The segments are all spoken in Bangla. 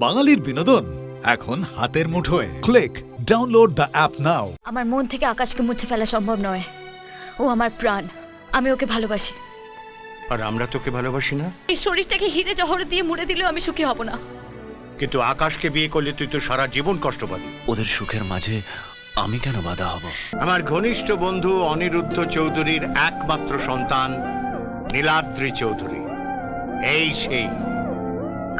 বাঙালির বিনোদন এখন হাতের মুঠোয়। ক্লিক ডাউনলোড দ্য অ্যাপ নাও। আমার মন থেকে আকাশকে মুছে ফেলা সম্ভব নয়। ও আমার প্রাণ, আমি ওকে ভালোবাসি। আর আমরা তোকে ভালোবাসি না? এই শরীরটাকে হিরে জহর দিয়ে মুড়ে দিলেও আমি সুখী হব না। কিন্তু আকাশকে বিয়ে করলে তুই তো সারা জীবন কষ্ট পাবি। ওদের সুখের মাঝে আমি কেন বাধা হব? আমার ঘনিষ্ঠ বন্ধু অনিরুদ্ধ চৌধুরীর একমাত্র সন্তান নীলাদ্রি চৌধুরী, এই সেই।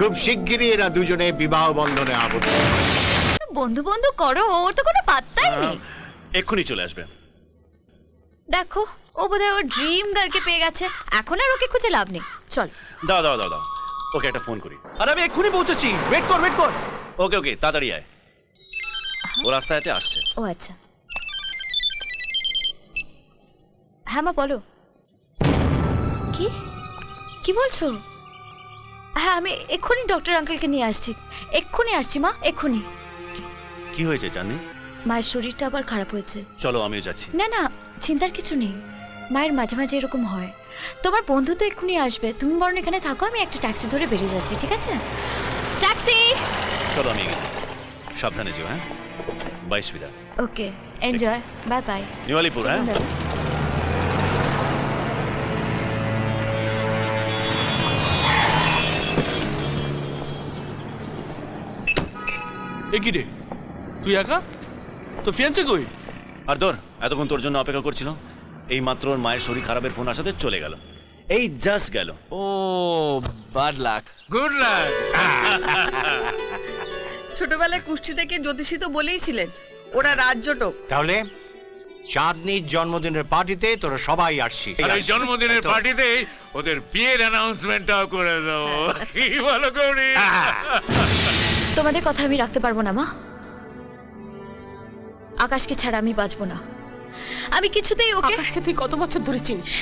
খুব শিগগিরই এরা দুজনে বিবাহ বন্ধনে আবদ্ধ। বন্ধু বন্ধু করো, ওর তো কোনো পাত্তাই নেই। এক্ষুনি চলে আসবে। দেখো, ও বোধহয় ওর ড্রিম গার্লকে পেয়ে গেছে। এখন আর ওকে খুঁজে লাভ নেই। চল। দাও দাও দাও দাও, ওকে একটা ফোন করি। আর আমি এক্ষুনি পৌঁছেছি, ওয়েট কর। ওকে ওকে, তাড়াতাড়ি আয়। ও রাস্তাতে আসছে। ও আচ্ছা। হ্যাঁ মা, বলো। কি কি বলছো? হ্যাঁ, আমি এক্ষুনি ডক্টর আঙ্কেলকে নিয়ে আসছি। এক্ষুনি আসছি মা, এক্ষুনি। কি হয়েছে জানি? মায়ের শরীরটা আবার খারাপ হয়েছে। চলো আমিও যাচ্ছি। না না, চিন্তার কিছু নেই। মায়ের মাঝে মাঝে এরকম হয়। তোমার বন্ধু তো এক্ষুনি আসবে, তুমি বরং এখানে থাকো, আমি একটা ট্যাক্সি ধরে বেরিয়ে যাচ্ছি, ঠিক আছে? ট্যাক্সি! চলো আমি এগিয়ে। সাবধানে যেও। হ্যাঁ, বাই সুবিধা। Okay, enjoy, bye bye. New Alipore. হ্যাঁ, এ কি রে, তুই একা? তো ফিয়ান্সে কই? আর ধর, এতক্ষণ তোর জন্য অপেক্ষা করছিল। এই মাত্র ওর মায়ের শরীর খারাপের ফোন আসাতে চলে গেল। এই জাস্ট গেল। ও ব্যাড লাক। Good luck. ছোটবেলায় কুষ্টি থেকে জ্যোতিষী তো বলেইছিলেন ওরা রাজ্যটক। তাহলে চাঁদনির জন্মদিনের পার্টিতে তোরা সবাই আসছিস। আর এই জন্মদিনের পার্টিতে ওদের বিয়ের অ্যানাউন্সমেন্টটাও করে দাও। কি বলো গৌরী? তোমাদের কথা আমি রাখতে পারবো না মা। আকাশকে ছাড়া আমি বাঁচবো না। আমি কিছুতেই ওকে। আকাশকে তুই কত বছর ধরে চিনিস?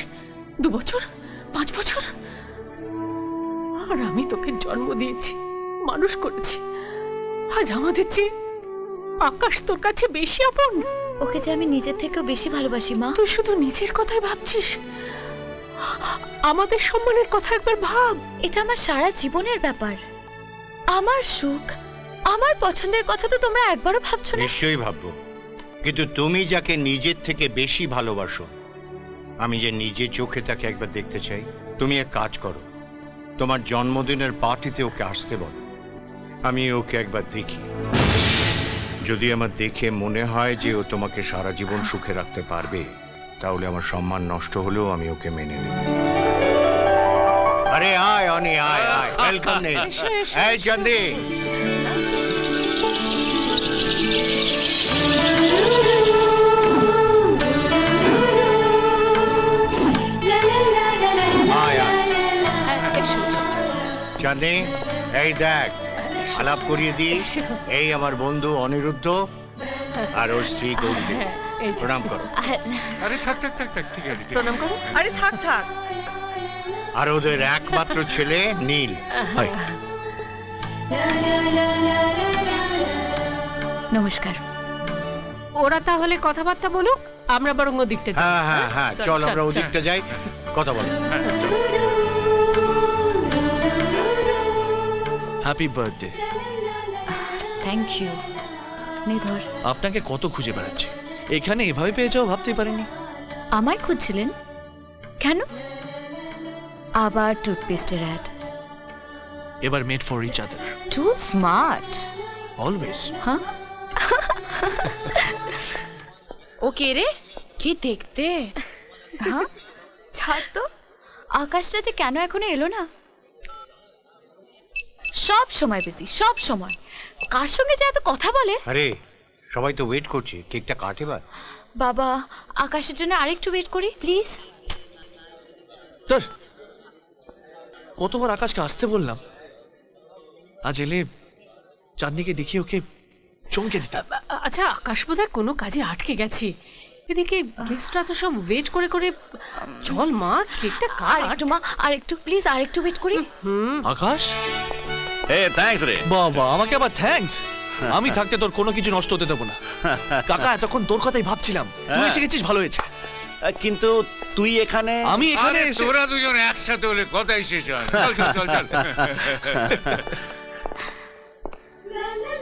2 বছর? 5 বছর? আর আমি তোকে জন্ম দিয়েছি, মানুষ করেছি। আজ আমাদের চেয়ে আকাশ তোর কাছে বেশি আপন। ওকে যে আমি নিজের থেকেও বেশি ভালোবাসি মা। তুই শুধু নিজের কথাই ভাবছিস, আমাদের সম্মানের কথা একবার ভাব। এটা আমার সারা জীবনের ব্যাপার। আমার সুখ, আমার পছন্দের কথা তো তোমরা একবারও ভাবছো না। নিশ্চয়ই ভাববো, কিন্তু তুমি যাকে নিজের থেকে বেশি ভালোবাসো, আমি যে নিজে চোখে তাকে একবার দেখতে চাই। তুমি এক কাজ করো, তোমার জন্মদিনের পার্টিতে ওকে আসতে বলো, আমি ওকে একবার দেখি। যদি আমার দেখে মনে হয় যে ও তোমাকে সারা জীবন সুখে রাখতে পারবে, তাহলে আমার সম্মান নষ্ট হলেও আমি ওকে মেনে নেব। আরে আয় অনি, আয় আয়, ওয়েলকাম নে। এই চন্দি, আয় আয়। চাঁদনি, এই দেখ, আলাপ করিয়ে দিস। এই আমার বন্ধু অনিরুদ্ধ আর ওর স্ত্রী গৌরী। প্রণাম করো। আরে থাক থাক থাক থাক, ঠিক আছে ঠিক আছে। প্রণাম করো। আরে থাক থাক। আর ওদের একমাত্র ছেলে নীল। হাই। নমস্কার। ওরা তাহলে কথাবার্তা বলুক, আমরা বরং ওদিকটা যাই। হ্যাঁ হ্যাঁ হ্যাঁ, চল, চল চল, আমরা চল। ওদিকটা যাই, কথা বলো। Happy birthday. Thank you. নে ধর। আপনাকে কত খুঁজে বেড়াচ্ছি, এখানে এভাবে পেয়ে যাও ভাবতেই পারিনি। আমায় খুঁজছিলেন কেন? আবার টুথপেস্টের অ্যাড। এবার made for each other, too smart. Always. হ্যাঁ, ও কে রে? কি দেখতে? হ্যাঁ, ছাড় তো। আকাশটা যে কেন এখনো এলো না? সব সময় বেশি, সব সময় কার সঙ্গে যে এত কথা বলে। আরে সবাই তো ওয়েট করছে, কেকটা কাট এবার। বাবা, আকাশের জন্য আরেকটু ওয়েট করি প্লিজ। তোর কতবার আকাশকে আসতে বললাম, আজ এলে চাঁদনিকে দেখিয়ে ওকে চমকে দিতাম। আচ্ছা, আকাশ বোধহয় কোনো কাজে আটকে গেছি। এদিকে গেস্টরা তো সব ওয়েট করে করে। চল মা, কেকটা কাট। আরেকটু মা, আরেকটু প্লিজ, আরেকটু ওয়েট করি। আকাশ, এ থ্যাঙ্কস রে। বাবা আমাকে আবার থ্যাঙ্কস। আমি থাকতে তোর কোনো কিছু নষ্ট হতে দেবো না। কাকা, এতক্ষণ তোর কথাই ভাবছিলাম। তুই এসে গেছিস, ভালো হয়েছে। কিন্তু তুই এখানে? আমি এখানে আরে তোরা দুজন একসাথে হলে কথাই শেষ হয়। চল চল চল চল।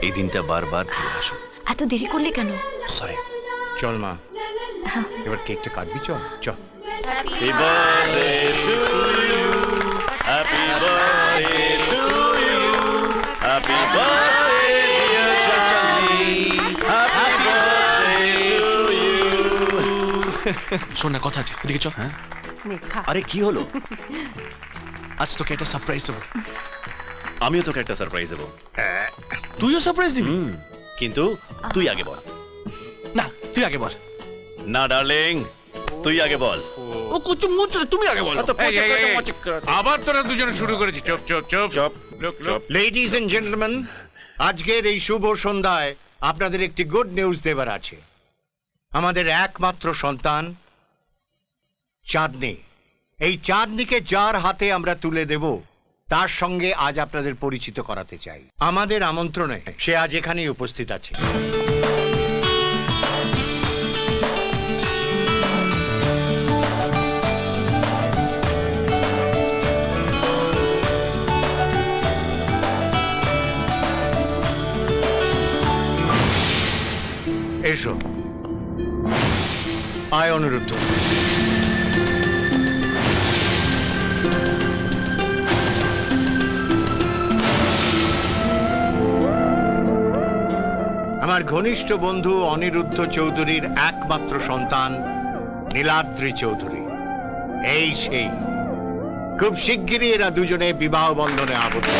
এই দিনটা বারবার ফিরে আসুক। এত দেরি করলে কেন? সরি। চল মা, এবার কেকটা কাটবি, চল চল। Happy birthday to you. Happy birthday to you. Happy birthday, dear Charlie. Happy birthday to you. শোন না, কথা আছে, এদিকে চল। নে, খা। আরে কি হলো? আজ তোকে একটা সারপ্রাইজ দেবো। আমিও তোকে একটা সারপ্রাইজ দেবো, তুইও সারপ্রাইজ দিবি? কিন্তু তুই আগে বল। না, তুই আগে বল। না ডার্লিং, তুই আগে বল। ও কুচু মুচু, তুমি আগে বলো। এই, এই, এই, আবার তোরা দুজনে শুরু করেছিস। চুপ চুপ চুপ চুপ, লোক চুপ। লেডিজ এন্ড জেন্টলম্যান, আজকের এই শুভ সন্ধ্যায় আপনাদের একটি গুড নিউজ দেবার আছে। আমাদের একমাত্র সন্তান চাঁদনি, এই চাঁদনিকে যার হাতে আমরা তুলে দেব, তার সঙ্গে আজ আপনাদের পরিচিত করাতে চাই। আমাদের আমন্ত্রণে সে আজ এখানেই উপস্থিত আছে। এসো, আয় অনুরুদ্ধ। আমার ঘনিষ্ঠ বন্ধু অনিরুদ্ধ চৌধুরীর একমাত্র সন্তান নীলাদ্রি চৌধুরী, এই সেই। খুব শিগগিরই এরা দুজনে বিবাহ বন্ধনে আবদ্ধ।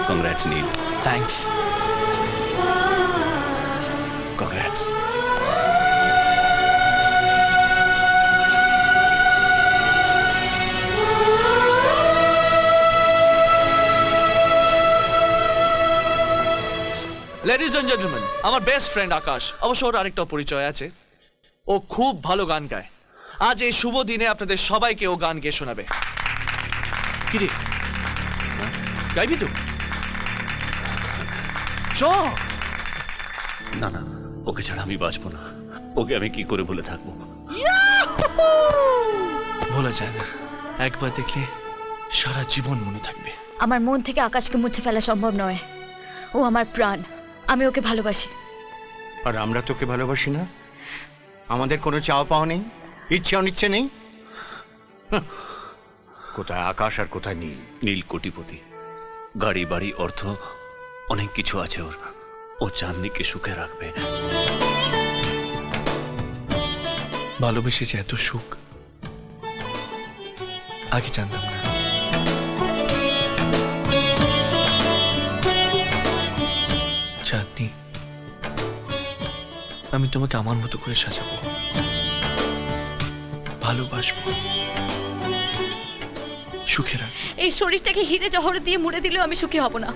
Congrats, Neil. Thanks. Congrats. Ladies and gentleman, আমার বেস্ট ফ্রেন্ড আকাশ, অবশ্য ওর আরেকটা পরিচয় আছে। ও খুব ভালো গান গায়। আজ এই শুভ দিনে আপনাদের সবাইকে ও গান গেয়ে শোনাবে। কি রে, গাইবি তো? চ। না না, ওকে ছাড়া আমি বাঁচবো না। ওকে আমি কি করে ভুলে থাকবো? ভোলা যায় না, একবার দেখলে সারা জীবন মনে থাকবে। আমার মন থেকে আকাশকে মুছে ফেলা সম্ভব নয়। ও আমার প্রাণ, আমি ওকে ভালোবাসি। আর আমরা তোকে ভালোবাসি না? আমাদের কোনো চাওয়া পাওয়া নেই, ইচ্ছে অনিচ্ছে নেই। হাহ, কোথায় আকাশ আর কোথায় নীল। নীল কোটিপতি, গাড়ি বাড়ি অর্থ অনেক কিছু আছে ওর। ও চাঁদনিকে সুখে রাখবে। ভালোবেসে যে এত সুখ আগে জানতাম না। চাঁদনি, আমি তোমাকে আমার মতো করে সাজাবো, ভালোবাসবো, সুখে রাখবো। এই শরীরটাকে হিরে জহরে দিয়ে মুড়ে দিলেও আমি সুখী হব না।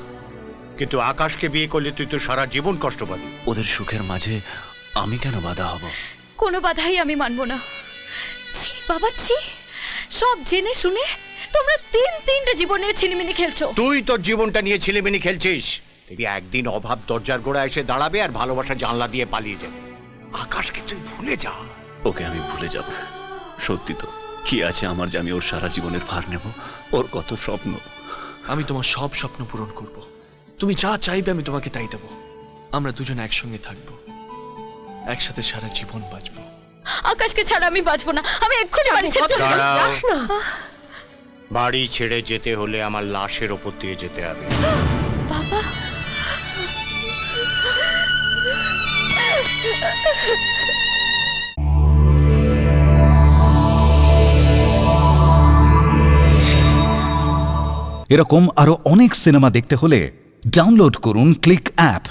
কিন্তু আকাশকে বিয়ে করলে তুই তো সারা জীবন কষ্ট পাবি। ওদের সুখের মাঝে আমি কেন বাধা হব? কোনো বাধাই আমি মানব না। ছি বাবা, ছি। সব জেনে শুনে তোমরা তিনটা জীবন নিয়ে ছিনিমিনি খেলছো। তুই তোর জীবনটা নিয়ে ছিলেমিনি খেলছিস। দেখবি একদিন অভাব দরজার গোড়া এসে দাঁড়াবে আর ভালোবাসা জানলা দিয়ে পালিয়ে যাবে। আকাশকে তুই ভুলে যা। ওকে আমি ভুলে যাব? সত্যি তো, কি আছে আমার যে আমি ওর সারা জীবনের ভার নেব? ওর কত স্বপ্ন। আমি তোমার সব স্বপ্ন পূরণ করব। তুমি যা চাইবে আমি তোমাকে তাই দেবো। আমরা দুজন একসঙ্গে থাকবো, একসাথে সারা জীবন বাঁচবো। আকাশকে ছাড়া আমি বাঁচবো না। আমি এক্ষুনি বাড়ি ছেড়ে চলে যাব। দাঁড়াও। যাস না। বাড়ি ছেড়ে যেতে হলে আমার লাশের ওপর দিয়ে যেতে হবে। বাবা, এরকম আরো অনেক সিনেমা দেখতে হলে ডাউনলোড করুন ক্লিক অ্যাপ।